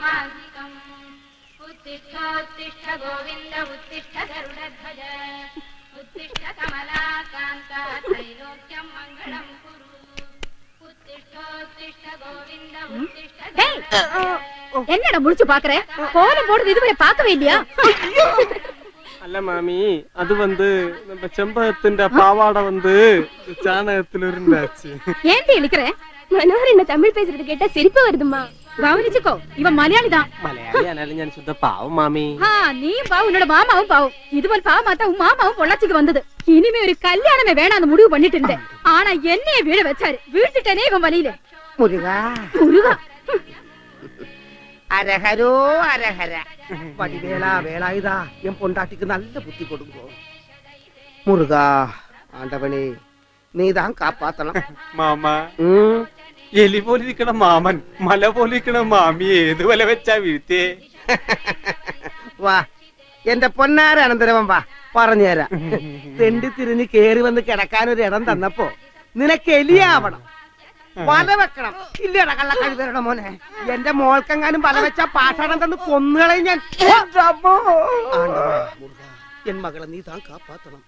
धर्माधिकम् उत्तिष्ठोत्तिष्ठ गोविन्द उत्तिष्ठ गरुडध्वज उत्तिष्ठ कमलाकान्ता त्रैलोक्यं मङ्गलं कुरु उत्तिष्ठोत्तिष्ठ गोविन्द उत्तिष्ठ என்னடா முடிச்சு பாக்குற கோலம் போடுறது இதுவரை பார்க்கவே இல்லையா? அல்ல மாமி, அது நம்ம செம்பகத்தின் பாவாடை சாணகத்துல இருந்தாச்சு. ஏன்டி இழுக்கிற? மனோகர் என்ன தமிழ் பேசுறது கேட்டா சிரிப்பு வருதுமா. கவனிச்சுக்கோ, இவன் மலையாளி தான். மலையாளி ஆனாலும் ഞാൻ சுத்த பாவம் மாமி. நீயும் பாவம், உன்னோட மாமாவும் பாவம். இதுவரை பாவமாத்தான் உன் மாமாவும் பொள்ளாச்சிக்கு வந்தது. இனிமே ஒரு கல்யாணமே வேணாம் முடிவு பண்ணிட்டு இருந்தேன். ஆனா என்னைய வீட வச்சாரு. வீழ்த்திட்டனே இவன் வழியில. முருகா முருகா அரஹரோ அரஹர. வடிவேலா வேலாயுதா, என் பொண்டாட்டிக்கு நல்ல புத்தி கொடுங்கோ. முருகா ஆண்டவனே, நீதான் காப்பாத்தலாம். മാമ, എലി പോലിരിക്കണ മാമൻ മല പോലിരിക്കണ മാമി ഏത് വല വെച്ചാ വീഴ്ത്തേ? വാ എന്റെ പൊന്നാര അനന്തരവൻ വാ, പറഞ്ഞുതരാം. തെണ്ടി തിരിഞ്ഞ് കേറി വന്ന് കിടക്കാനൊരു ഇടം തന്നപ്പോ നിനക്ക് എലിയാവണം, വല വെക്കണം. ഇല്ലട കള്ളക്കഴുതരുടെ മോനെ, എന്റെ മോൾക്കെങ്ങാനും വല വെച്ചാ പാഷാണം തന്ന് കൊന്നുകളയും ഞാൻ. എൻ മകളെ നീ താൻ കാപ്പാത്തണം.